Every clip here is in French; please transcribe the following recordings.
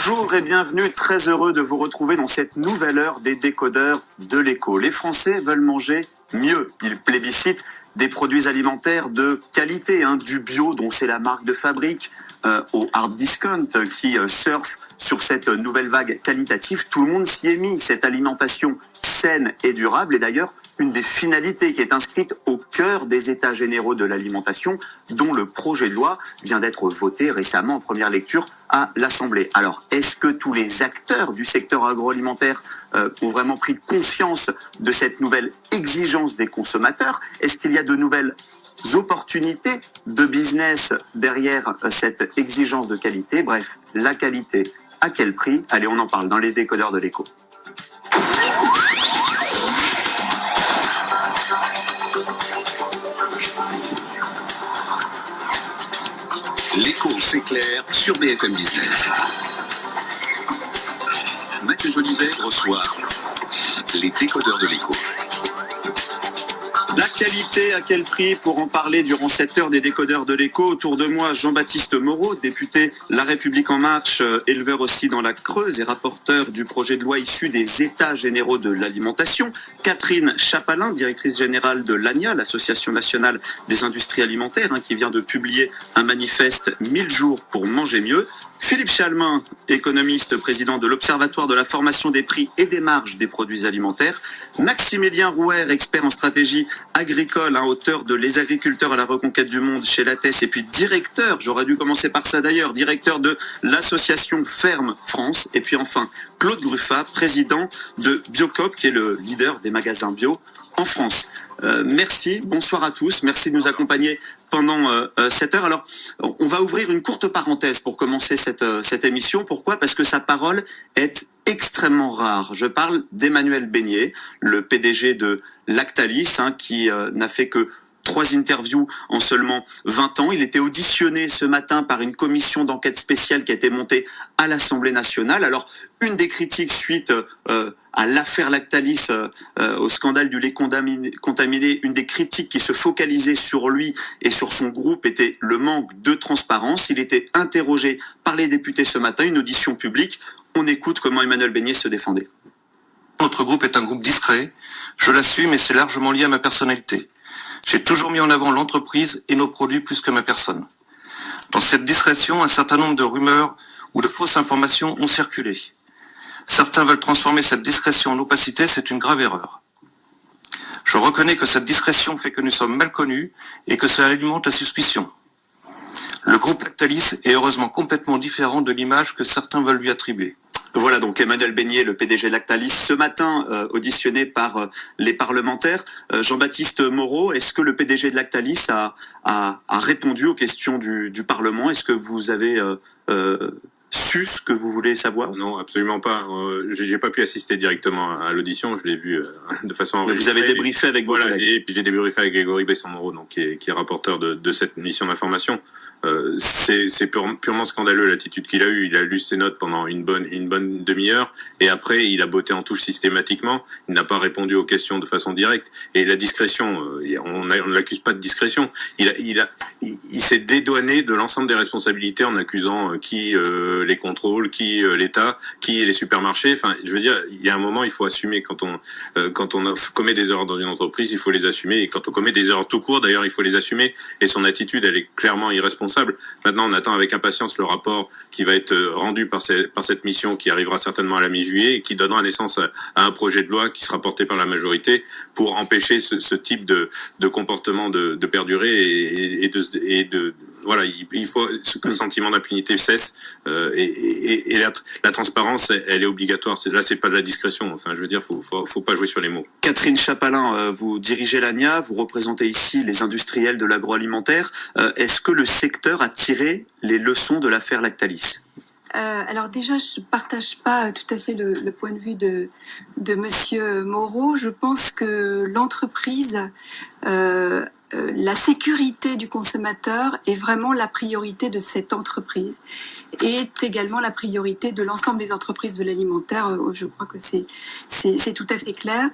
Bonjour et bienvenue, très heureux de vous retrouver dans cette nouvelle heure des décodeurs de l'écho. Les Français veulent manger mieux, ils plébiscitent des produits alimentaires de qualité, du bio dont c'est la marque de fabrique, au hard discount qui surfe sur cette nouvelle vague qualitative. Tout le monde s'y est mis, cette alimentation saine et durable est d'ailleurs une des finalités qui est inscrite au cœur des États généraux de l'alimentation, dont le projet de loi vient d'être voté récemment en première lecture à l'Assemblée. Alors, est-ce que tous les acteurs du secteur agroalimentaire ont vraiment pris conscience de cette nouvelle exigence des consommateurs? Est-ce qu'il y a de nouvelles opportunités de business derrière cette exigence de qualité? Bref, la qualité, à quel prix? Allez, on en parle dans les décodeurs de l'écho. L'écho, c'est clair sur BFM Business. Mathieu Jolivet reçoit les décodeurs de l'écho. La qualité, à quel prix? Pour en parler durant cette heure des décodeurs de l'écho, autour de moi, Jean-Baptiste Moreau, député La République En Marche, éleveur aussi dans la Creuse et rapporteur du projet de loi issu des États généraux de l'alimentation. Catherine Chapalin, directrice générale de l'ANIA, l'Association nationale des industries alimentaires, qui vient de publier un manifeste 1000 jours pour manger mieux. Philippe Chalmin, économiste, président de l'Observatoire de la formation des prix et des marges des produits alimentaires. Maximilien Rouher, expert en stratégie agricole, auteur de Les agriculteurs à la reconquête du monde chez Lattès, et puis directeur, j'aurais dû commencer par ça d'ailleurs, directeur de l'association Ferme France. Et puis enfin, Claude Gruffat, président de Biocoop, qui est le leader des magasins bio en France. Merci, bonsoir à tous, merci de nous accompagner pendant cette heure. Alors, on va ouvrir une courte parenthèse pour commencer cette émission. Pourquoi? Parce que sa parole est extrêmement rare. Je parle d'Emmanuel Beignet, le PDG de Lactalis, qui n'a fait que 3 interviews en seulement 20 ans. Il était auditionné ce matin par une commission d'enquête spéciale qui a été montée à l'Assemblée nationale. Alors, une des critiques suite à l'affaire Lactalis, au scandale du lait contaminé, une des critiques qui se focalisait sur lui et sur son groupe était le manque de transparence. Il était interrogé par les députés ce matin, une audition publique. On écoute comment Emmanuel Beignet se défendait. Notre groupe est un groupe discret, je l'assume et c'est largement lié à ma personnalité. J'ai toujours mis en avant l'entreprise et nos produits plus que ma personne. Dans cette discrétion, un certain nombre de rumeurs ou de fausses informations ont circulé. Certains veulent transformer cette discrétion en opacité, c'est une grave erreur. Je reconnais que cette discrétion fait que nous sommes mal connus et que cela alimente la suspicion. Le groupe Lactalis est heureusement complètement différent de l'image que certains veulent lui attribuer. Voilà donc Emmanuel Beignet, le PDG de Lactalis, ce matin auditionné par les parlementaires. Jean-Baptiste Moreau, est-ce que le PDG de Lactalis a répondu aux questions du Parlement? Est-ce que vous avez su ce que vous voulez savoir? Non, absolument pas. J'ai pas pu assister directement à l'audition. Je l'ai vu de façon enregistrée. Vous avez débriefé avec vos collègues. Et puis j'ai débriefé avec Grégory Besson-Moreau, donc qui est rapporteur de cette mission d'information. C'est purement scandaleux l'attitude qu'il a eue. Il a lu ses notes pendant une bonne demi-heure et après il a botté en touche systématiquement. Il n'a pas répondu aux questions de façon directe. Et la discrétion, on ne l'accuse pas de discrétion. Il s'est dédouané de l'ensemble des responsabilités en accusant les contrôles, l'État, les supermarchés. Enfin, je veux dire, il y a un moment, il faut assumer quand on commet des erreurs dans une entreprise, il faut les assumer. Et quand on commet des erreurs tout court, d'ailleurs, il faut les assumer. Et son attitude, elle est clairement irresponsable. Maintenant, on attend avec impatience le rapport qui va être rendu par cette mission qui arrivera certainement à la mi-juillet et qui donnera naissance à un projet de loi qui sera porté par la majorité pour empêcher ce type de comportement de perdurer et de voilà, il faut que le sentiment d'impunité cesse et la transparence, elle est obligatoire. Là, c'est pas de la discrétion. Enfin, je veux dire, faut pas jouer sur les mots. Catherine Chapalin, vous dirigez l'ANIA, vous représentez ici les industriels de l'agroalimentaire. Est-ce que le secteur a tiré les leçons de l'affaire Lactalis? Alors déjà, je partage pas tout à fait le point de vue de Monsieur Moreau. Je pense que l'entreprise la sécurité du consommateur est vraiment la priorité de cette entreprise et est également la priorité de l'ensemble des entreprises de l'alimentaire. Je crois que c'est tout à fait clair.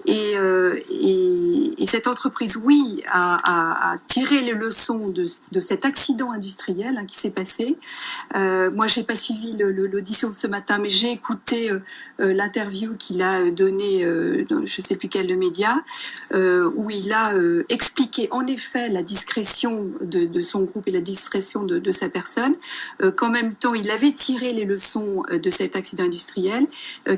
Et cette entreprise, oui, a tiré les leçons de cet accident industriel qui s'est passé. Moi, j'ai pas suivi l'audition de ce matin, mais j'ai écouté l'interview qu'il a donnée, dans je sais plus quel média, où il a expliqué en effet la discrétion de son groupe et la discrétion de sa personne, qu'en même temps il avait tiré les leçons de cet accident industriel,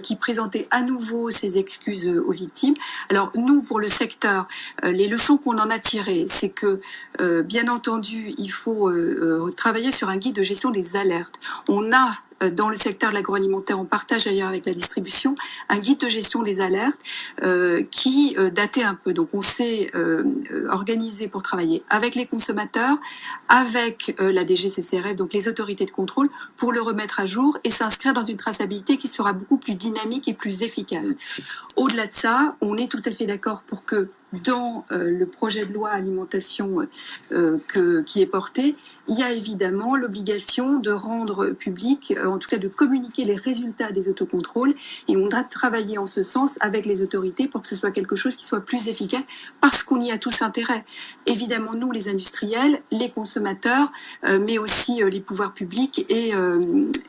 qui présentait à nouveau ses excuses aux victimes. Alors nous, pour le secteur, les leçons qu'on en a tirées, c'est que bien entendu il faut travailler sur un guide de gestion des alertes. On a dans le secteur de l'agroalimentaire, on partage d'ailleurs avec la distribution un guide de gestion des alertes qui datait un peu. Donc on s'est organisé pour travailler avec les consommateurs, avec la DGCCRF, donc les autorités de contrôle, pour le remettre à jour et s'inscrire dans une traçabilité qui sera beaucoup plus dynamique et plus efficace. Au-delà de ça, on est tout à fait d'accord pour que dans le projet de loi alimentation qui est porté, il y a évidemment l'obligation de rendre public, en tout cas de communiquer les résultats des autocontrôles, et on doit travailler en ce sens avec les autorités pour que ce soit quelque chose qui soit plus efficace, parce qu'on y a tous intérêt. Évidemment, nous, les industriels, les consommateurs, mais aussi les pouvoirs publics et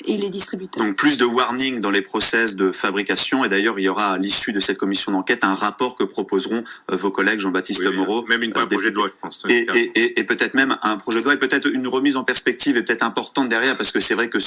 les distributeurs. Donc plus de warning dans les process de fabrication, et d'ailleurs il y aura à l'issue de cette commission d'enquête un rapport que proposeront vos collègues Jean-Baptiste Moreau. Même un projet de loi, je pense. Et peut-être même un projet de loi, et peut-être une remise en perspective est peut-être importante derrière, parce que c'est vrai que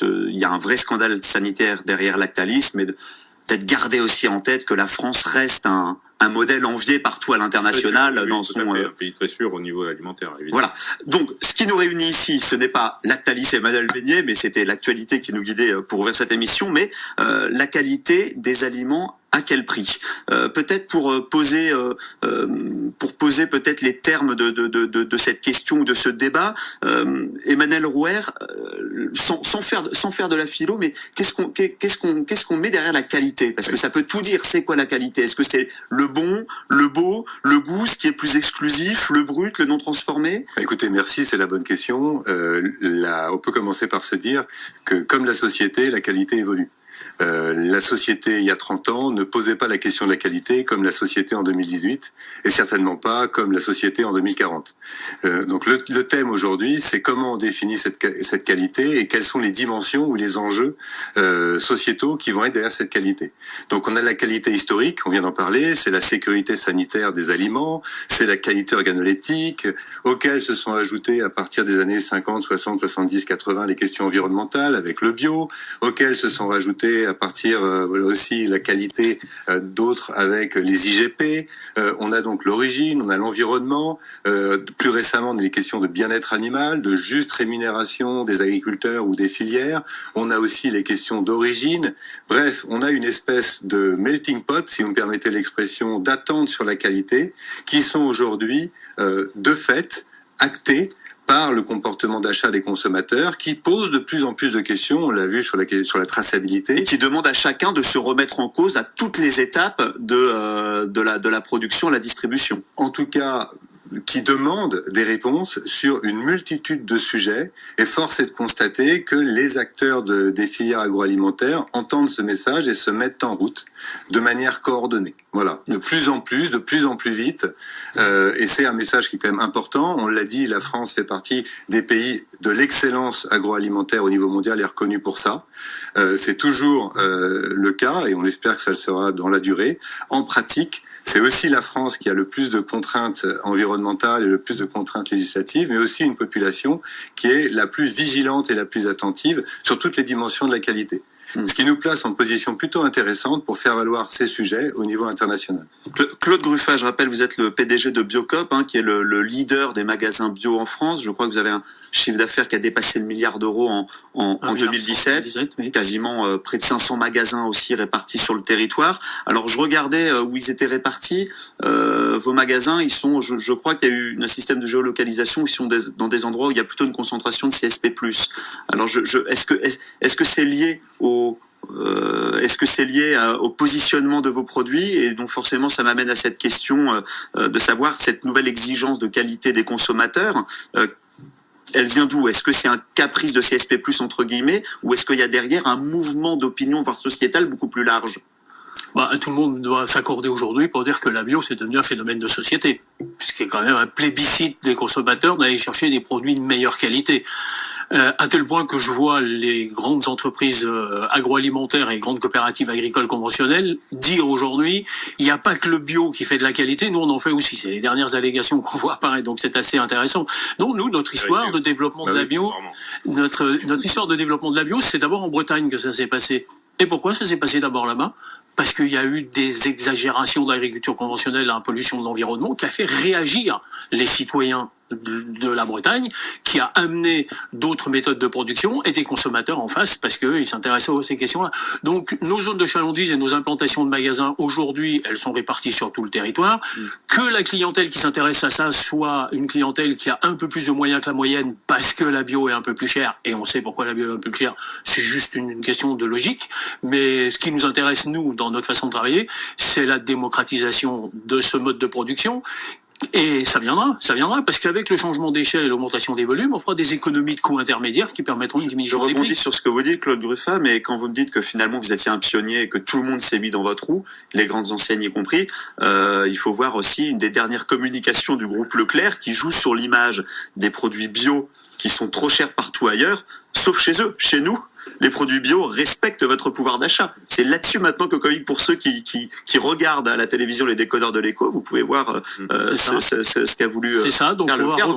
il y a un vrai scandale sanitaire derrière Lactalis, mais peut-être garder aussi en tête que la France reste un modèle envié partout à l'international dans son un pays très sûr au niveau alimentaire, évidemment. Voilà. Donc ce qui nous réunit ici, ce n'est pas Lactalis et Emmanuel Beignet, mais c'était l'actualité qui nous guidait pour ouvrir cette émission, mais la qualité des aliments. À quel prix? Peut-être pour poser peut-être les termes de cette question ou de ce débat, Emmanuel Rouher, sans faire de la philo, mais qu'est-ce qu'on met derrière la qualité? Parce que ça peut tout dire. C'est quoi la qualité? Est-ce que c'est le bon, le beau, le goût, ce qui est plus exclusif, le brut, le non transformé? Écoutez, merci, c'est la bonne question. On peut commencer par se dire que, comme la société, la qualité évolue. La société, il y a 30 ans, ne posait pas la question de la qualité comme la société en 2018, et certainement pas comme la société en 2040. Donc le thème aujourd'hui, c'est comment on définit cette qualité et quelles sont les dimensions ou les enjeux sociétaux qui vont être derrière cette qualité. Donc on a la qualité historique, on vient d'en parler, c'est la sécurité sanitaire des aliments, c'est la qualité organoleptique, auxquelles se sont ajoutées à partir des années 50, 60, 70, 80 les questions environnementales avec le bio, auxquelles se sont rajoutées à partir aussi la qualité d'autres avec les IGP. On a donc l'origine, on a l'environnement. Plus récemment, on a les questions de bien-être animal, de juste rémunération des agriculteurs ou des filières. On a aussi les questions d'origine. Bref, on a une espèce de melting pot, si vous me permettez l'expression, d'attentes sur la qualité qui sont aujourd'hui de fait actées par le comportement d'achat des consommateurs, qui pose de plus en plus de questions, on l'a vu sur la traçabilité. Et qui demande à chacun de se remettre en cause à toutes les étapes de la production à la distribution. En tout cas, qui demande des réponses sur une multitude de sujets, et force est de constater que les acteurs des filières agroalimentaires entendent ce message et se mettent en route de manière coordonnée. Voilà, de plus en plus vite, et c'est un message qui est quand même important. On l'a dit, la France fait partie des pays de l'excellence agroalimentaire au niveau mondial et est reconnue pour ça. C'est toujours le cas, et on espère que ça le sera dans la durée. En pratique, c'est aussi la France qui a le plus de contraintes environnementales et le plus de contraintes législatives, mais aussi une population qui est la plus vigilante et la plus attentive sur toutes les dimensions de la qualité. Ce qui nous place en position plutôt intéressante pour faire valoir ces sujets au niveau international. Claude Gruffat, je rappelle, vous êtes le PDG de Biocop, qui est le leader des magasins bio en France. Je crois que vous avez un chiffre d'affaires qui a dépassé le milliard d'euros en 2017. Oui. Quasiment près de 500 magasins aussi répartis sur le territoire. Alors je regardais où ils étaient répartis. Vos magasins, ils sont, je crois qu'il y a eu un système de géolocalisation, ils sont dans des endroits où il y a plutôt une concentration de CSP+. Alors est-ce que c'est lié est-ce que c'est lié au positionnement de vos produits? Et donc forcément, ça m'amène à cette question de savoir cette nouvelle exigence de qualité des consommateurs. Elle vient d'où? Est-ce que c'est un caprice de CSP+, entre guillemets, ou est-ce qu'il y a derrière un mouvement d'opinion, voire sociétal, beaucoup plus large? Tout le monde doit s'accorder aujourd'hui pour dire que la bio, c'est devenu un phénomène de société, puisqu'il y a quand même un plébiscite des consommateurs d'aller chercher des produits de meilleure qualité. À tel point que je vois les grandes entreprises agroalimentaires et grandes coopératives agricoles conventionnelles dire aujourd'hui, il n'y a pas que le bio qui fait de la qualité, nous on en fait aussi. C'est les dernières allégations qu'on voit apparaître, donc c'est assez intéressant. Donc nous, notre histoire de développement de la bio, notre histoire de développement de la bio, c'est d'abord en Bretagne que ça s'est passé. Et pourquoi ça s'est passé d'abord là-bas? Parce qu'il y a eu des exagérations d'agriculture conventionnelle à la pollution de l'environnement qui a fait réagir les citoyens de la Bretagne, qui a amené d'autres méthodes de production et des consommateurs en face parce qu'ils s'intéressaient à ces questions-là. Donc nos zones de chalandise et nos implantations de magasins aujourd'hui, elles sont réparties sur tout le territoire. Que la clientèle qui s'intéresse à ça soit une clientèle qui a un peu plus de moyens que la moyenne parce que la bio est un peu plus chère, et on sait pourquoi la bio est un peu plus chère, c'est juste une question de logique. Mais ce qui nous intéresse, nous, dans notre façon de travailler, c'est la démocratisation de ce mode de production. Et ça viendra, parce qu'avec le changement d'échelle et l'augmentation des volumes, on fera des économies de coûts intermédiaires qui permettront une diminution des prix. Je rebondis sur ce que vous dites, Claude Gruffat, mais quand vous me dites que finalement vous étiez un pionnier et que tout le monde s'est mis dans votre roue, les grandes enseignes y compris, il faut voir aussi une des dernières communications du groupe Leclerc qui joue sur l'image des produits bio qui sont trop chers partout ailleurs, sauf chez eux. Chez nous, les produits bio respectent votre pouvoir d'achat. C'est là-dessus maintenant que, pour ceux qui regardent à la télévision les décodeurs de l'écho, vous pouvez voir ce qu'a voulu c'est ça, donc faire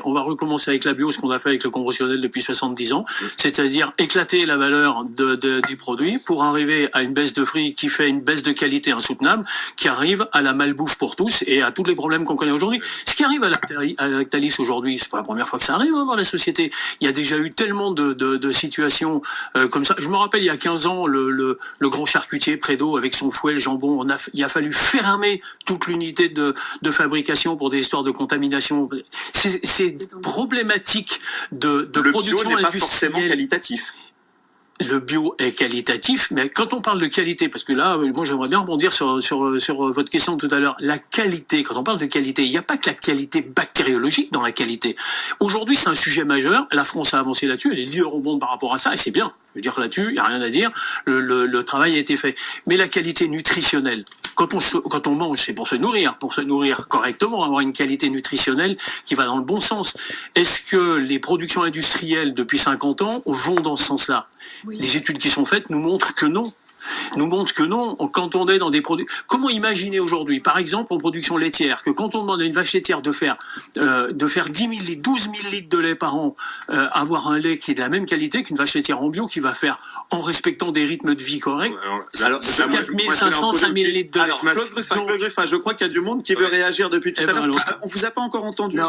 on va recommencer avec la bio ce qu'on a fait avec le conventionnel depuis 70 ans, c'est-à-dire éclater la valeur des produits pour arriver à une baisse de prix qui fait une baisse de qualité insoutenable, qui arrive à la malbouffe pour tous et à tous les problèmes qu'on connaît aujourd'hui. Ce qui arrive à Lactalis aujourd'hui, c'est pas la première fois que ça arrive dans la société. Il y a déjà eu tellement de situations comme ça. Je me rappelle, il y a 15 ans, le grand charcutier Prédo avec son fouet, le jambon, il a fallu fermer toute l'unité de fabrication pour des histoires de contamination. C'est problématique de production industrielle. Le bio n'est pas forcément qualitatif. Le bio est qualitatif, mais quand on parle de qualité, parce que là, moi j'aimerais bien rebondir sur votre question tout à l'heure, la qualité, quand on parle de qualité, il n'y a pas que la qualité bactériologique dans la qualité. Aujourd'hui, c'est un sujet majeur, la France a avancé là-dessus, elle est leader au monde par rapport à ça, et c'est bien. Je veux dire que là-dessus, il n'y a rien à dire, le travail a été fait. Mais la qualité nutritionnelle, quand on mange, c'est pour se nourrir correctement, avoir une qualité nutritionnelle qui va dans le bon sens. Est-ce que les productions industrielles depuis 50 ans vont dans ce sens-là? Oui. Les études qui sont faites nous montrent que non. Quand on est dans des produits. Comment imaginer aujourd'hui, par exemple, en production laitière, que quand on demande à une vache laitière de faire 10 000 litres, 12 000 litres de lait par an, avoir un lait qui est de la même qualité qu'une vache laitière en bio qui va faire, en respectant des rythmes de vie corrects, 4 500, 5 000 litres de lait. Alors, Claude Gruffat, je crois qu'il y a du monde qui veut réagir depuis tout à l'heure. On vous a pas encore entendu. Non,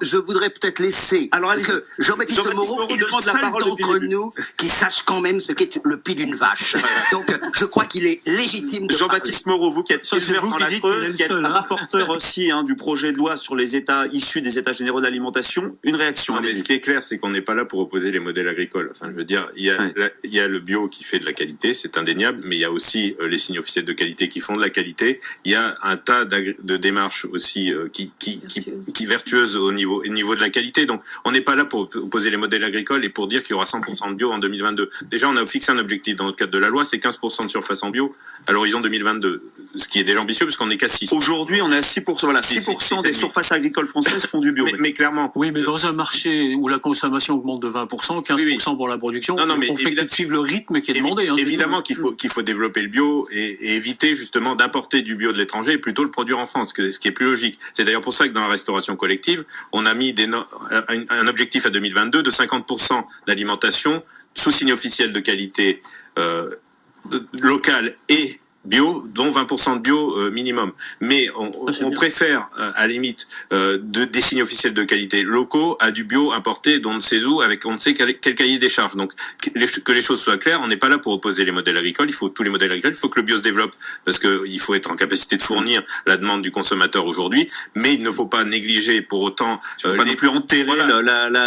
je voudrais peut-être laisser. Alors, que Jean-Baptiste Moreau est le seul d'entre nous qui sache quand même ce qu'est le pied d'une vache. Donc, je crois qu'il est légitime de Jean-Baptiste Moreau, vous qui êtes éleveur dans la Creuse, qui êtes rapporteur aussi du projet de loi sur les États issus des États généraux d'alimentation, une réaction. Non, mais ce qui est clair, c'est qu'on n'est pas là pour opposer les modèles agricoles. Enfin, je veux dire, il y a le bio qui fait de la qualité, c'est indéniable, mais il y a aussi les signes officiels de qualité qui font de la qualité. Il y a un tas de démarches aussi qui vertueuses au niveau de la qualité. Donc, on n'est pas là pour opposer les modèles agricoles et pour dire qu'il y aura 100% de bio en 2022. Déjà, on a fixé un objectif dans le cadre de la loi, c'est 15% de surface en bio à l'horizon 2022, ce qui est déjà ambitieux parce qu'on n'est qu'à 6%. Aujourd'hui, on est à 6%. Voilà, 6% des surfaces agricoles françaises font du bio. Mais clairement. Oui, mais dans un marché où la consommation augmente de 20%, 15% pour la production, on fait que de suivre le rythme qui est demandé. Évidemment qu'il faut développer le bio et éviter justement d'importer du bio de l'étranger et plutôt le produire en France, ce qui est plus logique. C'est d'ailleurs pour ça que dans la restauration collective, on a mis un objectif à 2022 de 50% d'alimentation sous signe officiel de qualité locale et bio, dont 20% de bio minimum. Mais on préfère, à la limite, des signes officiels de qualité locaux à du bio importé d'on ne sait où, avec on ne sait quel cahier des charges. Donc, que les choses soient claires, on n'est pas là pour opposer les modèles agricoles, il faut tous les modèles agricoles, il faut que le bio se développe, parce que il faut être en capacité de fournir la demande du consommateur aujourd'hui, mais il ne faut pas négliger pour autant... pas non plus enterrer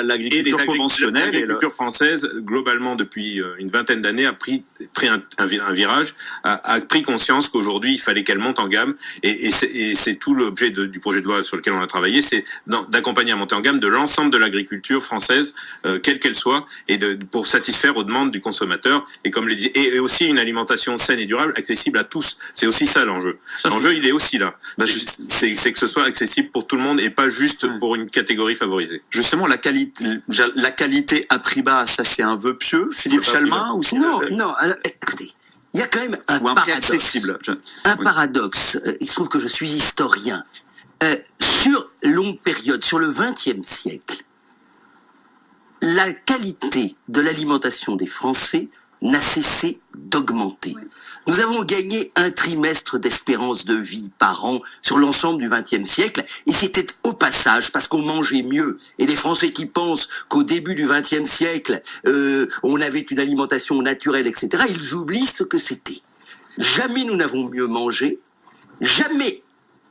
l'agriculture conventionnelle. L'agriculture française, globalement, depuis une vingtaine d'années, a pris un virage, a pris conscience qu'aujourd'hui il fallait qu'elle monte en gamme et c'est tout l'objet du projet de loi sur lequel on a travaillé, c'est d'accompagner à monter en gamme de l'ensemble de l'agriculture française, quelle qu'elle soit, et pour satisfaire aux demandes du consommateur et comme les dit, et aussi une alimentation saine et durable, accessible à tous. C'est aussi ça l'enjeu. L'enjeu il est aussi là. C'est que ce soit accessible pour tout le monde et pas juste pour une catégorie favorisée. Justement, la qualité à prix bas, ça c'est un vœu pieux, Philippe Chalmin, ou c'est non. Alors, écoutez. Il y a quand même un paradoxe. Il se trouve que je suis historien. Sur longue période, sur le XXe siècle, la qualité de l'alimentation des Français n'a cessé d'augmenter. Oui. Nous avons gagné un trimestre d'espérance de vie par an sur l'ensemble du XXe siècle, et c'était au passage parce qu'on mangeait mieux. Et les Français qui pensent qu'au début du XXe siècle, on avait une alimentation naturelle, etc., ils oublient ce que c'était. Jamais nous n'avons mieux mangé, jamais,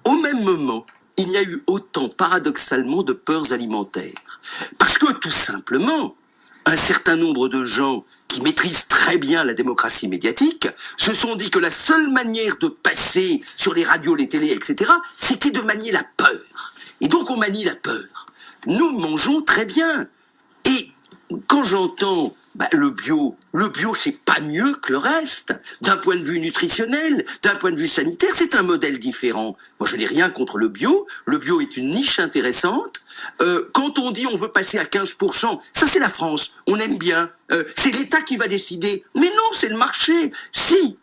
au même moment, il n'y a eu autant, paradoxalement, de peurs alimentaires. Parce que, tout simplement, un certain nombre de gens qui maîtrisent très bien la démocratie médiatique, se sont dit que la seule manière de passer sur les radios, les télés, etc., c'était de manier la peur. Et donc on manie la peur. Nous mangeons très bien. Et quand j'entends le bio c'est pas mieux que le reste. D'un point de vue nutritionnel, d'un point de vue sanitaire, c'est un modèle différent. Moi je n'ai rien contre le bio est une niche intéressante. Quand on dit on veut passer à 15%, ça c'est la France, on aime bien, c'est l'État qui va décider. Mais non, c'est le marché. Si,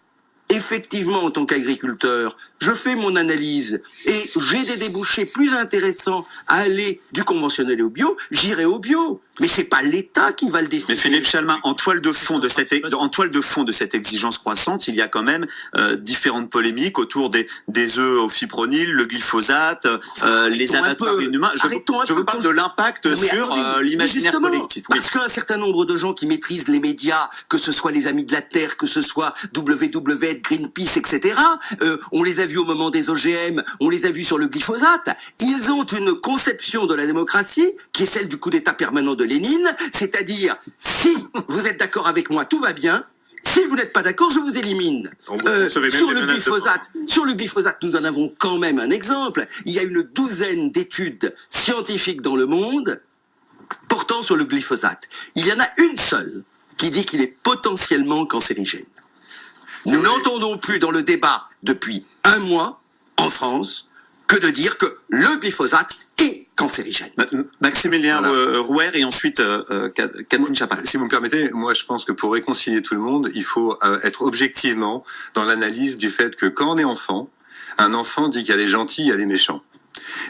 effectivement, en tant qu'agriculteur, je fais mon analyse et j'ai des débouchés plus intéressants à aller du conventionnel au bio, j'irai au bio. Mais c'est pas l'État qui va le décider. Mais Philippe Chalmin, en toile de fond de cette exigence croissante, il y a quand même différentes polémiques autour des œufs au fipronil, le glyphosate, les abattoirs inhumains. Je veux parler de l'impact sur l'imaginaire collectif. Oui. Parce qu'un certain nombre de gens qui maîtrisent les médias, que ce soit les Amis de la Terre, que ce soit WWF, Greenpeace, etc., on les a vus au moment des OGM, on les a vus sur le glyphosate, ils ont une conception de la démocratie qui est celle du coup d'État permanent de Lénine, c'est-à-dire, si vous êtes d'accord avec moi, tout va bien. Si vous n'êtes pas d'accord, je vous élimine. Sur le glyphosate, nous en avons quand même un exemple. Il y a une douzaine d'études scientifiques dans le monde portant sur le glyphosate. Il y en a une seule qui dit qu'il est potentiellement cancérigène. Nous n'entendons plus dans le débat depuis un mois, en France, que de dire que le glyphosate est cancérigène. Maximilien Rouher et ensuite Catherine Chapal. Si vous me permettez, moi je pense que pour réconcilier tout le monde, il faut être objectivement dans l'analyse du fait que quand on est enfant, un enfant dit qu'il y a les gentils, il y a les méchants.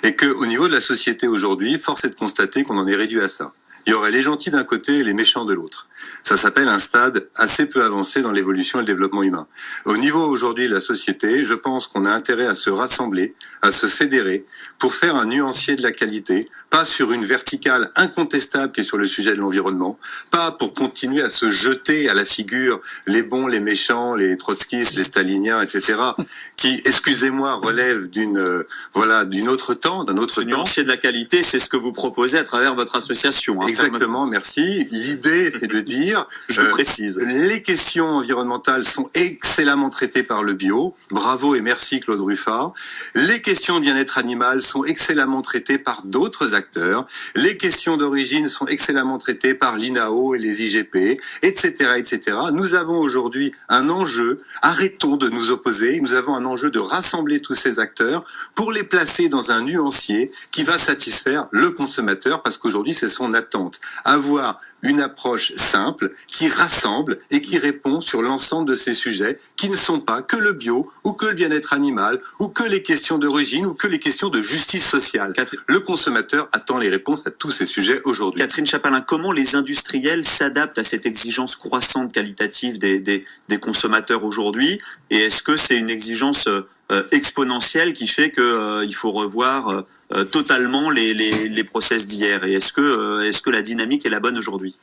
Et qu'au niveau de la société aujourd'hui, force est de constater qu'on en est réduit à ça. Il y aurait les gentils d'un côté et les méchants de l'autre. Ça s'appelle un stade assez peu avancé dans l'évolution et le développement humain. Au niveau aujourd'hui de la société, je pense qu'on a intérêt à se rassembler, à se fédérer pour faire un nuancier de la qualité, pas sur une verticale incontestable qui est sur le sujet de l'environnement, pas pour continuer à se jeter à la figure les bons, les méchants, les trotskistes, les staliniens, etc., qui, excusez-moi, relèvent d'un autre temps. Ce nuancier de la qualité, c'est ce que vous proposez à travers votre association. Exactement, merci. L'idée, c'est de dire, je précise, les questions environnementales sont excellemment traitées par le bio. Bravo et merci Claude Ruffard. Les questions de bien-être animal sont excellemment traitées par d'autres acteurs. Les questions d'origine sont excellemment traitées par l'INAO et les IGP, etc., etc. Nous avons aujourd'hui un enjeu. Arrêtons de nous opposer. Nous avons un enjeu de rassembler tous ces acteurs pour les placer dans un nuancier qui va satisfaire le consommateur parce qu'aujourd'hui, c'est son attente. Avoir une approche simple qui rassemble et qui répond sur l'ensemble de ces sujets qui ne sont pas que le bio, ou que le bien-être animal, ou que les questions d'origine, ou que les questions de justice sociale. Le consommateur attend les réponses à tous ces sujets aujourd'hui. Catherine Chapalin, comment les industriels s'adaptent à cette exigence croissante qualitative des consommateurs aujourd'hui? Et est-ce que c'est une exigence exponentielle qui fait qu'il faut revoir totalement les process d'hier? Et est-ce que la dynamique est la bonne aujourd'hui?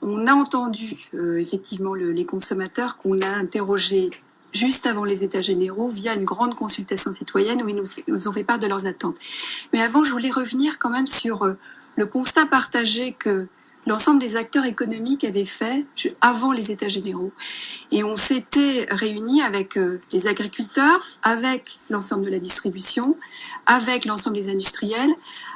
On a entendu effectivement les consommateurs qu'on a interrogés juste avant les États généraux via une grande consultation citoyenne où ils nous ont fait part de leurs attentes. Mais avant, je voulais revenir quand même sur le constat partagé que l'ensemble des acteurs économiques avaient fait avant les États généraux. Et on s'était réunis avec les agriculteurs, avec l'ensemble de la distribution, avec l'ensemble des industriels,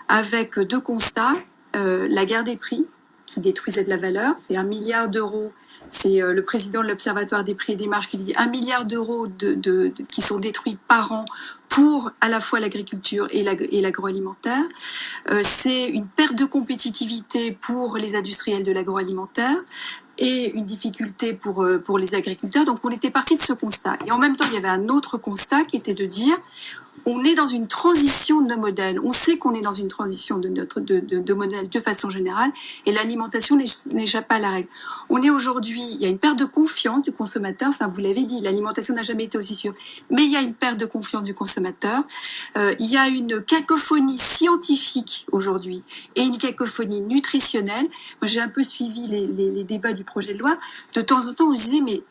avec deux constats, la guerre des prix, qui détruisait de la valeur, c'est 1 milliard d'euros. C'est le président de l'Observatoire des prix et des marges qui dit 1 milliard d'euros qui sont détruits par an pour à la fois l'agriculture et l'agroalimentaire. C'est une perte de compétitivité pour les industriels de l'agroalimentaire et une difficulté pour les agriculteurs. Donc on était parti de ce constat. Et en même temps, il y avait un autre constat qui était de dire on est dans une transition de nos modèles. On sait qu'on est dans une transition de modèles de façon générale et l'alimentation n'échappe pas à la règle. On est aujourd'hui, il y a une perte de confiance du consommateur. Enfin, vous l'avez dit, l'alimentation n'a jamais été aussi sûre. Mais il y a une perte de confiance du consommateur. Il y a une cacophonie scientifique aujourd'hui et une cacophonie nutritionnelle. Moi, j'ai un peu suivi les débats du projet de loi. De temps en temps, on se disait, mais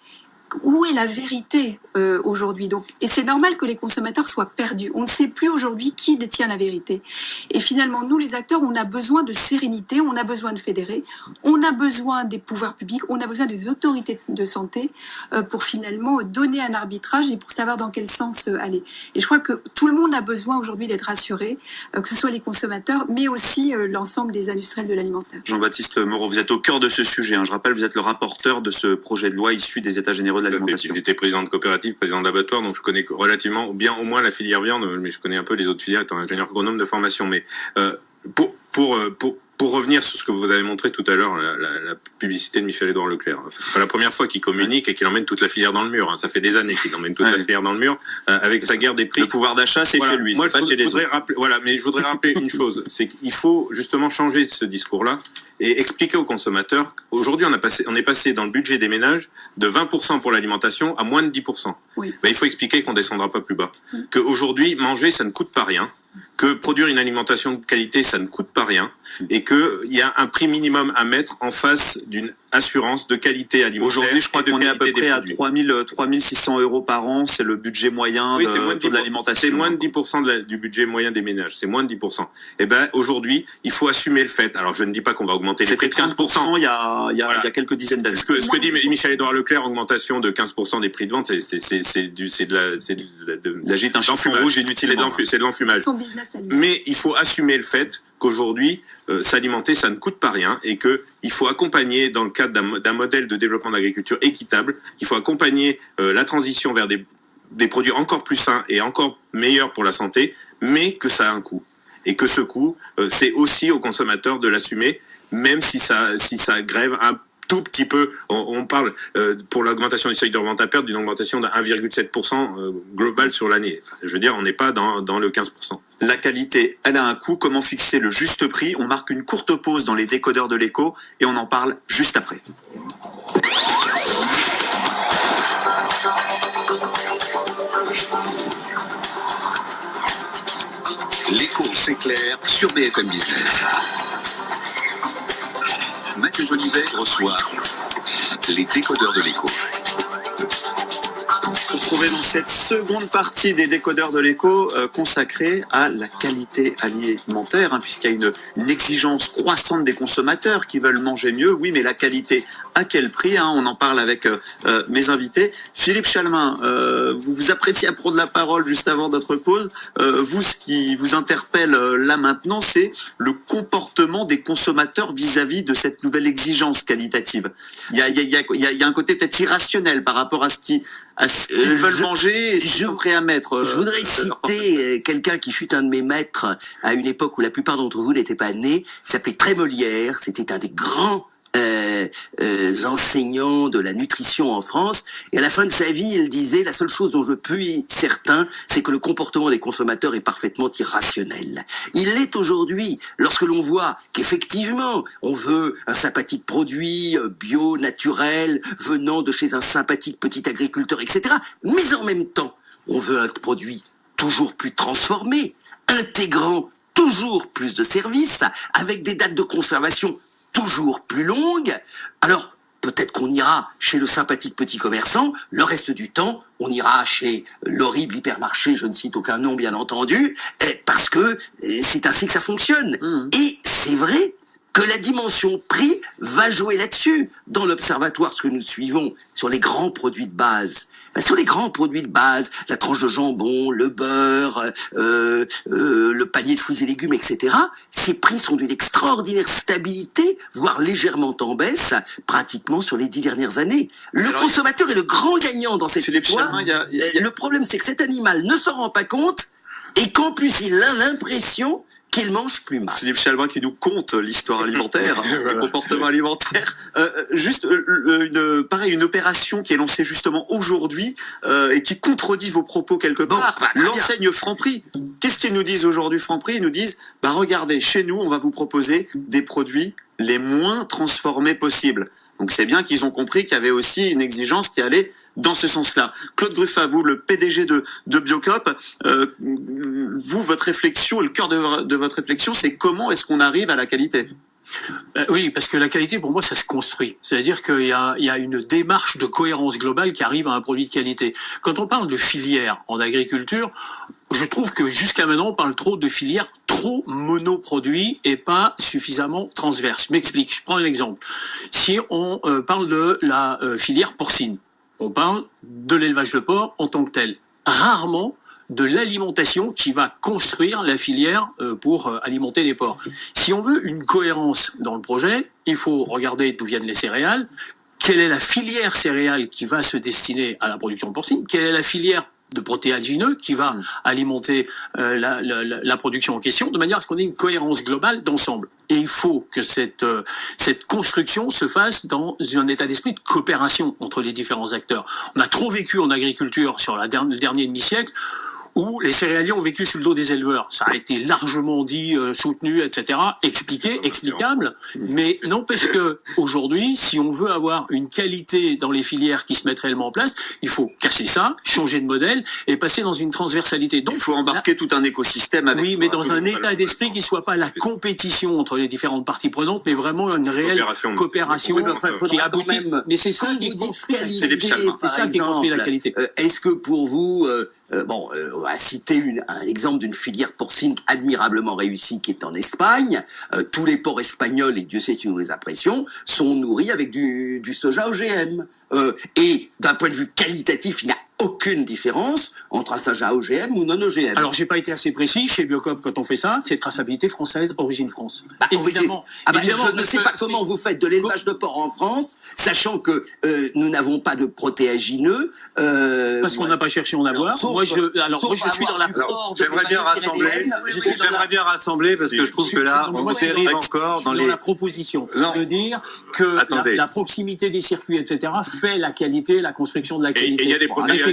où est la vérité aujourd'hui? Donc, et c'est normal que les consommateurs soient perdus. On ne sait plus aujourd'hui qui détient la vérité. Et finalement, nous, les acteurs, on a besoin de sérénité, on a besoin de fédérer, on a besoin des pouvoirs publics, on a besoin des autorités de santé pour finalement donner un arbitrage et pour savoir dans quel sens aller. Et je crois que tout le monde a besoin aujourd'hui d'être rassuré, que ce soit les consommateurs, mais aussi l'ensemble des industriels de l'alimentaire. Jean-Baptiste Moreau, vous êtes au cœur de ce sujet. Je rappelle, vous êtes le rapporteur de ce projet de loi issu des États généraux de l'alimentation. J'étais président de coopérative, président d'abattoir, donc je connais relativement bien au moins la filière viande, mais je connais un peu les autres filières étant ingénieur agronome de formation. Mais pour revenir sur ce que vous avez montré tout à l'heure, la publicité de Michel-Édouard Leclerc, c'est pas la première fois qu'il communique et qu'il emmène toute la filière dans le mur. Ça fait des années qu'il emmène toute la filière dans le mur avec sa guerre des prix. Le pouvoir d'achat, c'est chez lui. Moi, je voudrais rappeler une chose, c'est qu'il faut justement changer ce discours-là et expliquer aux consommateurs qu'aujourd'hui, on est passé dans le budget des ménages de 20% pour l'alimentation à moins de 10%. Oui. Il faut expliquer qu'on descendra pas plus bas. Qu'aujourd'hui, manger, ça ne coûte pas rien. Que produire une alimentation de qualité, ça ne coûte pas rien, et qu'il y a un prix minimum à mettre en face d'une assurance de qualité alimentaire. Aujourd'hui, je crois qu'on est à peu près à 3 600 € par an, c'est le budget moyen de l'alimentation. C'est moins de 10% du budget moyen des ménages, c'est moins de 10%. Et ben aujourd'hui, il faut assumer le fait. Alors je ne dis pas qu'on va augmenter les prix de 15%. Il y a quelques dizaines d'années. Ce que dit Michel-Édouard Leclerc, augmentation de 15% des prix de vente, c'est l'agite un chiffon rouge inutile. C'est de l'enfumage. Mais il faut assumer le fait qu'aujourd'hui, s'alimenter, ça ne coûte pas rien et qu'il faut accompagner, dans le cadre d'un modèle de développement d'agriculture équitable, il faut accompagner la transition vers des produits encore plus sains et encore meilleurs pour la santé, mais que ça a un coût. Et que ce coût, c'est aussi aux consommateurs de l'assumer, même si ça grève un tout petit peu. On parle pour l'augmentation du seuil de revente à perte d'une augmentation de 1,7% globale sur l'année. Je veux dire, on n'est pas dans le 15%. La qualité, elle a un coût. Comment fixer le juste prix? On marque une courte pause dans les décodeurs de l'écho et on en parle juste après. L'écho s'éclaire sur BFM Business. Mathieu Jolivet reçoit les décodeurs de l'écho. Retrouvez dans cette seconde partie des décodeurs de l'écho consacrée à la qualité alimentaire, puisqu'il y a une exigence croissante des consommateurs qui veulent manger mieux. Oui, mais la qualité, à quel prix? On en parle avec mes invités. Philippe Chalmin, vous vous apprêtiez à prendre la parole juste avant notre pause. Vous, ce qui vous interpelle là maintenant, c'est le comportement des consommateurs vis-à-vis de cette nouvelle exigence qualitative. Il y a un côté peut-être irrationnel par rapport à ce qu'ils veulent manger et ce qu'ils sont prêts à mettre. Je voudrais citer quelqu'un qui fut un de mes maîtres à une époque où la plupart d'entre vous n'étaient pas nés, qui s'appelait Trémolière. C'était un des grands enseignants de la nutrition en France. Et à la fin de sa vie, il disait, la seule chose dont je puis certain, c'est que le comportement des consommateurs est parfaitement irrationnel. Il l'est aujourd'hui, lorsque l'on voit qu'effectivement, on veut un sympathique produit bio, naturel, venant de chez un sympathique petit agriculteur, etc. Mais en même temps, on veut un produit toujours plus transformé, intégrant toujours plus de services, avec des dates de conservation toujours plus longues. Alors, peut-être qu'on ira chez le sympathique petit commerçant, le reste du temps, on ira chez l'horrible hypermarché, je ne cite aucun nom bien entendu, parce que c'est ainsi que ça fonctionne. Et c'est vrai que la dimension prix va jouer là-dessus. Dans l'observatoire, ce que nous suivons sur les grands produits de base, sur les grands produits de base, la tranche de jambon, le beurre, le panier de fruits et légumes, etc., ces prix sont d'une extraordinaire stabilité, voire légèrement en baisse, pratiquement sur les 10 dernières années. Le consommateur est le grand gagnant dans cette histoire. Le problème, c'est que cet animal ne s'en rend pas compte et qu'en plus, il a l'impression qu'il mange plus mal. Philippe Chalvin qui nous conte l'histoire alimentaire, le comportement alimentaire. Juste une opération qui est lancée justement aujourd'hui et qui contredit vos propos quelque part. L'enseigne Franprix. Qu'est-ce qu'ils nous disent aujourd'hui, Franprix? Ils nous disent, regardez, chez nous, on va vous proposer des produits les moins transformés possibles. Donc c'est bien qu'ils ont compris qu'il y avait aussi une exigence qui allait dans ce sens-là. Claude Gruffat, vous, le PDG de Biocoop, vous, votre réflexion, le cœur de votre réflexion, c'est comment est-ce qu'on arrive à la qualité? Oui, parce que la qualité, pour moi, ça se construit. C'est-à-dire qu'il y a une démarche de cohérence globale qui arrive à un produit de qualité. Quand on parle de filière en agriculture, je trouve que jusqu'à maintenant, on parle trop de filières trop monoproduits et pas suffisamment transverses. Je m'explique, je prends un exemple. Si on parle de la filière porcine, on parle de l'élevage de porc en tant que tel. Rarement de l'alimentation qui va construire la filière pour alimenter les porcs. Si on veut une cohérence dans le projet, il faut regarder d'où viennent les céréales, quelle est la filière céréale qui va se destiner à la production porcine, quelle est la filière de protéagineux qui va alimenter la production en question, de manière à ce qu'on ait une cohérence globale d'ensemble. Et il faut que cette construction se fasse dans un état d'esprit de coopération entre les différents acteurs. On a trop vécu en agriculture sur le dernier demi-siècle où les céréaliers ont vécu sur le dos des éleveurs. Ça a été largement dit, soutenu, etc., expliqué, explicable, mais n'empêche que aujourd'hui, si on veut avoir une qualité dans les filières qui se mettent réellement en place, il faut casser ça, changer de modèle et passer dans une transversalité. Donc, il faut embarquer tout un écosystème avec. Oui, mais dans un état d'esprit qui soit pas la compétition entre les différentes parties prenantes, mais vraiment une réelle coopération qui aboutisse. Mais c'est ça qui construit la qualité. Est-ce que pour vous, on va citer un exemple d'une filière porcine admirablement réussie qui est en Espagne. Tous les porcs espagnols, et Dieu sait si nous les apprécions, sont nourris avec du soja OGM. Et d'un point de vue qualitatif, il n'y a aucune différence entre un soja OGM ou non OGM. Alors, j'ai pas été assez précis. Chez Biocoop, quand on fait ça, c'est traçabilité française, origine France. Évidemment. Je ne sais pas comment vous faites de l'élevage de porc en France, sachant que nous n'avons pas de protéagineux. Parce qu'on n'a pas cherché à en avoir. Moi, je suis dans la. J'aimerais bien rassembler parce que je trouve que là, on dérive encore dans la proposition de dire que la proximité des circuits, etc., fait la qualité, la construction de la qualité. Et il y a des produits.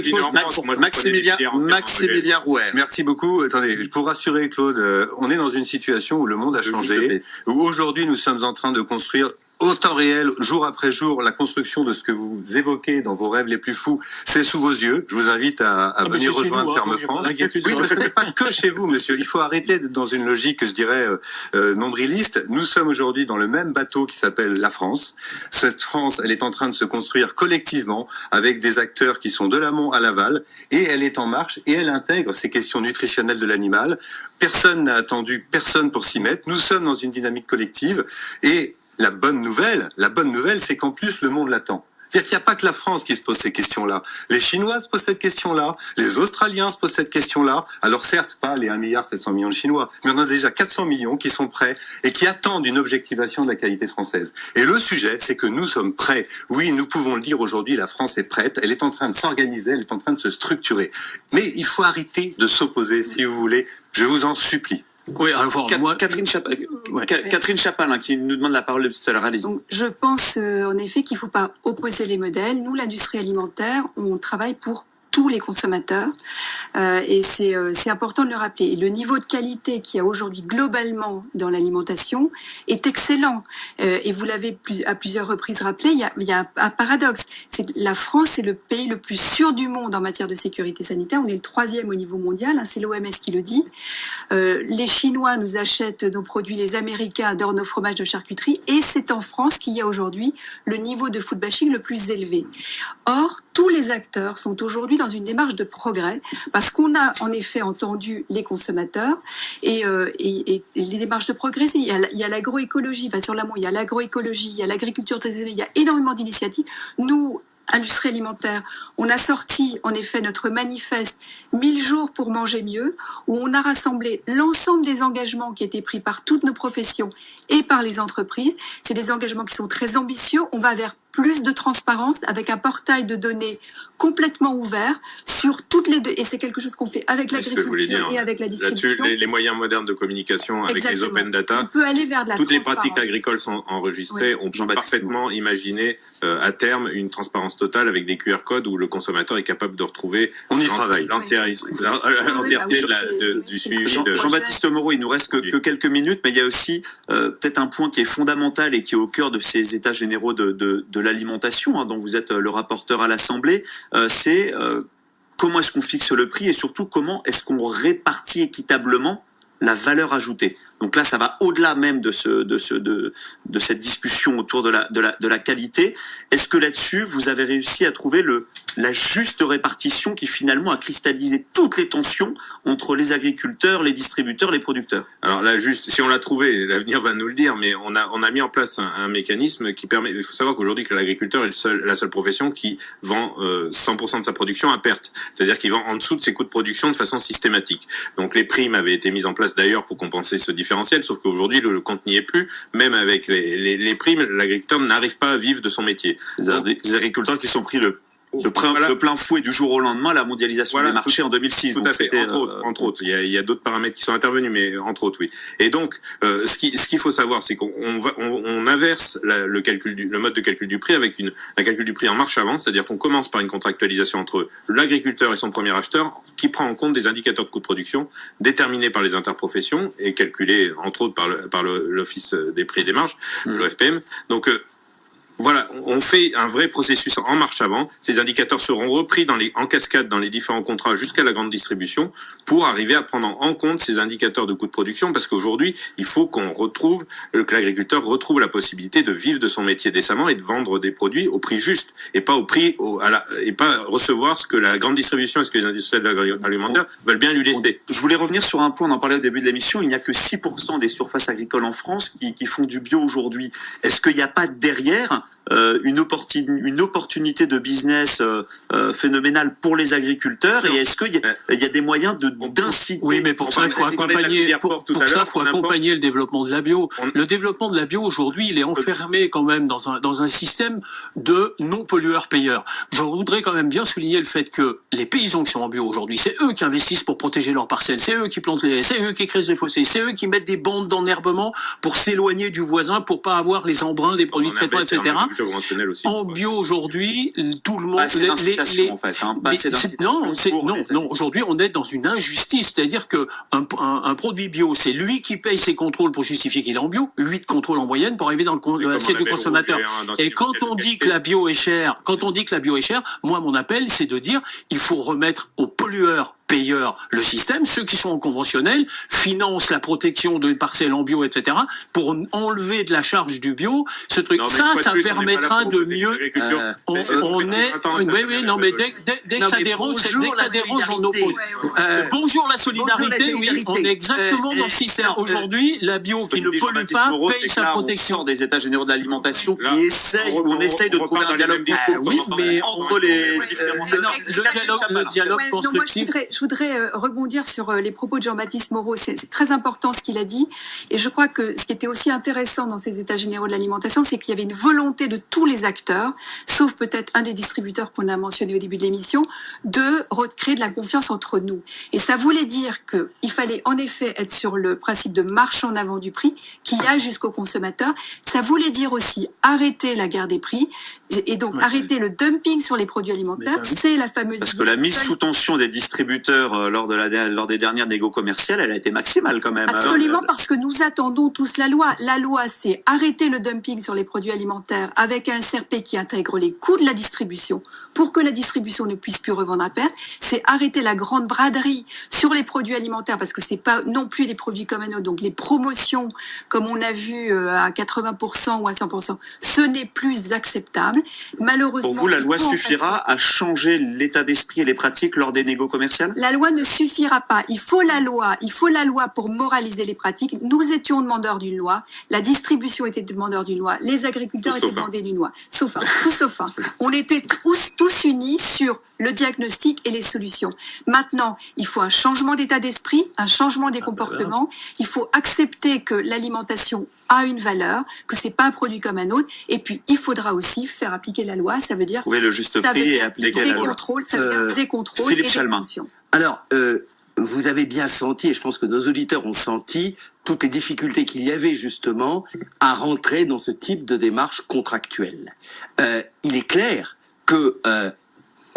Maximilien Rouer. Merci beaucoup. Attendez, pour rassurer Claude, on est dans une situation où le monde a changé, où aujourd'hui nous sommes en train de construire au temps réel, jour après jour, la construction de ce que vous évoquez dans vos rêves les plus fous, c'est sous vos yeux. Je vous invite à venir rejoindre Ferme France. Oui, parce que ce n'est pas que chez vous, monsieur. Il faut arrêter d'être dans une logique, je dirais, nombriliste. Nous sommes aujourd'hui dans le même bateau qui s'appelle la France. Cette France, elle est en train de se construire collectivement avec des acteurs qui sont de l'amont à l'aval et elle est en marche et elle intègre ces questions nutritionnelles de l'animal. Personne n'a attendu personne pour s'y mettre. Nous sommes dans une dynamique collective et la bonne nouvelle, c'est qu'en plus, le monde l'attend. C'est-à-dire qu'il n'y a pas que la France qui se pose ces questions-là. Les Chinois se posent cette question-là, les Australiens se posent cette question-là. Alors certes, pas les 1,7 milliard de Chinois, mais on a déjà 400 millions qui sont prêts et qui attendent une objectivation de la qualité française. Et le sujet, c'est que nous sommes prêts. Oui, nous pouvons le dire aujourd'hui, la France est prête, elle est en train de s'organiser, elle est en train de se structurer. Mais il faut arrêter de s'opposer, si vous voulez, je vous en supplie. Oui, alors moi, Catherine Chapal, hein, qui nous demande la parole tout à l'heure. Allez-y. Donc, je pense en effet qu'il ne faut pas opposer les modèles. Nous, l'industrie alimentaire, on travaille pour tous les consommateurs et c'est important de le rappeler. Et le niveau de qualité qu'il y a aujourd'hui globalement dans l'alimentation est excellent. Et vous l'avez à plusieurs reprises rappelé, il y a un paradoxe. La France est le pays le plus sûr du monde en matière de sécurité sanitaire. On est le 3e au niveau mondial, hein, c'est l'OMS qui le dit. Les Chinois nous achètent nos produits, les Américains adorent nos fromages de charcuterie et c'est en France qu'il y a aujourd'hui le niveau de food bashing le plus élevé. Or, tous les acteurs sont aujourd'hui dans une démarche de progrès parce qu'on a en effet entendu les consommateurs et les démarches de progrès, il y a l'agroécologie, enfin sur l'amont, il y a l'agroécologie, il y a l'agriculture traditionnelle, il y a énormément d'initiatives. Nous, industrie alimentaire, on a sorti en effet notre manifeste 1000 jours pour manger mieux, où on a rassemblé l'ensemble des engagements qui étaient pris par toutes nos professions et par les entreprises. C'est des engagements qui sont très ambitieux. On va vers plus de transparence avec un portail de données complètement ouvert sur toutes les deux. Et c'est quelque chose qu'on fait avec l'agriculture et avec la distribution. Là-dessus, les moyens modernes de communication avec Exactement. les open data. On peut aller vers de la toutes les transparence. pratiques agricoles sont enregistrées. Oui. On peut parfaitement imaginer à terme une transparence totale avec des QR codes où le consommateur est capable de retrouver On y travaille. l'entièreté du suivi. Jean-Baptiste Moreau, il nous reste que quelques minutes, mais il y a aussi peut-être un point qui est fondamental et qui est au cœur de ces états généraux de l'alimentation, hein, dont vous êtes le rapporteur à l'Assemblée, c'est comment est-ce qu'on fixe le prix et surtout comment est-ce qu'on répartit équitablement la valeur ajoutée. Donc là, ça va au-delà même de cette discussion autour de la qualité. Est-ce que là-dessus, vous avez réussi à trouver la juste répartition qui finalement a cristallisé toutes les tensions entre les agriculteurs, les distributeurs, les producteurs? Alors là, juste, si on l'a trouvé, l'avenir va nous le dire, mais on a mis en place un mécanisme qui permet. Il faut savoir qu'aujourd'hui, que l'agriculteur est la seule profession qui vend 100% de sa production à perte, c'est-à-dire qu'il vend en dessous de ses coûts de production de façon systématique. Donc les primes avaient été mises en place d'ailleurs pour compenser ce différentiel, sauf qu'aujourd'hui le compte n'y est plus. Même avec les primes, l'agriculteur n'arrive pas à vivre de son métier. Des agriculteurs qui sont pris le plein fouet du jour au lendemain, la mondialisation des marchés en 2006. Tout à fait, entre autres. Il y a d'autres paramètres qui sont intervenus, mais entre autres, oui. Et donc, ce qu'il faut savoir, c'est qu'on inverse le mode de calcul du prix avec un calcul du prix en marche avant, c'est-à-dire qu'on commence par une contractualisation entre l'agriculteur et son premier acheteur, qui prend en compte des indicateurs de coût de production déterminés par les interprofessions et calculés, entre autres, par l'Office des prix et des marges, l'OFPM. Donc, voilà, on fait un vrai processus en marche avant. Ces indicateurs seront repris en cascade dans les différents contrats jusqu'à la grande distribution pour arriver à prendre en compte ces indicateurs de coût de production, parce qu'aujourd'hui, il faut que l'agriculteur retrouve la possibilité de vivre de son métier décemment et de vendre des produits au prix juste et pas et pas recevoir ce que la grande distribution et ce que les industriels alimentaires veulent bien lui laisser. Je voulais revenir sur un point, on en parlait au début de l'émission, il n'y a que 6% des surfaces agricoles en France qui font du bio aujourd'hui. Est-ce qu'il n'y a pas derrière une opportunité de business phénoménale pour les agriculteurs, et est-ce qu'il y a des moyens d'inciter? Oui, mais pour ça, il faut accompagner le développement de la bio. Le développement de la bio aujourd'hui, il est enfermé quand même dans un système de non-pollueurs-payeurs. Je voudrais quand même bien souligner le fait que les paysans qui sont en bio aujourd'hui, c'est eux qui investissent pour protéger leurs parcelles, c'est eux qui plantent les haies, c'est eux qui créent des fossés, c'est eux qui mettent des bandes d'enherbement pour s'éloigner du voisin, pour pas avoir les embruns des produits de traitement, etc. Aussi, en bio aujourd'hui, tout le monde. C'est d'incitation en fait. Non. Aujourd'hui, on est dans une injustice, c'est-à-dire que un produit bio, c'est lui qui paye ses contrôles pour justifier qu'il est en bio. 8 contrôles en moyenne pour arriver dans l'assiette du consommateur. Et quand on dit que la bio est chère, moi mon appel, c'est de dire, il faut remettre aux pollueurs payeurs le système, ceux qui sont en conventionnel financent la protection de parcelles en bio, etc., pour enlever de la charge du bio, ce truc. Ça permettra de mieux. Dès que ça dérange, on oppose. Bonjour la solidarité, oui, on est exactement dans ce système. Aujourd'hui, la bio qui ne pollue pas paye sa protection. On sort des états généraux de l'alimentation où on essaye de trouver un dialogue constructif entre les différents. Le dialogue constructif. je voudrais rebondir sur les propos de Jean-Baptiste Moreau. C'est très important ce qu'il a dit. Et je crois que ce qui était aussi intéressant dans ces états généraux de l'alimentation, c'est qu'il y avait une volonté de tous les acteurs, sauf peut-être un des distributeurs qu'on a mentionné au début de l'émission, de recréer de la confiance entre nous. Et ça voulait dire qu'il fallait en effet être sur le principe de marche en avant du prix, qui a jusqu'au consommateur. Ça voulait dire aussi arrêter la guerre des prix, et donc arrêter le dumping sur les produits alimentaires. C'est la fameuse... Parce que la mise sous tension des distributeurs lors des dernières négos commerciales, elle a été maximale quand même. Absolument, parce que nous attendons tous la loi. La loi, c'est arrêter le dumping sur les produits alimentaires avec un SRP qui intègre les coûts de la distribution pour que la distribution ne puisse plus revendre à perte. C'est arrêter la grande braderie sur les produits alimentaires, parce que c'est pas non plus des produits comme un autre. Donc les promotions, comme on a vu à 80% ou à 100%, ce n'est plus acceptable. Malheureusement. Pour vous, la loi suffira à changer l'état d'esprit et les pratiques lors des négos commerciales? La loi ne suffira pas. Il faut la loi pour moraliser les pratiques. Nous étions demandeurs d'une loi. La distribution était demandeur d'une loi. Les agriculteurs étaient demandeurs d'une loi. Sauf un. On était tous unis sur le diagnostic et les solutions. Maintenant, il faut un changement d'état d'esprit, un changement des comportements. Il faut accepter que l'alimentation a une valeur, que c'est pas un produit comme un autre. Et puis, il faudra aussi faire appliquer la loi. Ça veut dire trouver le juste prix et appliquer la loi. Ça veut dire des contrôles Philippe et des Chalmin. sanctions. Alors, vous avez bien senti, et je pense que nos auditeurs ont senti, toutes les difficultés qu'il y avait justement à rentrer dans ce type de démarche contractuelle. Il est clair que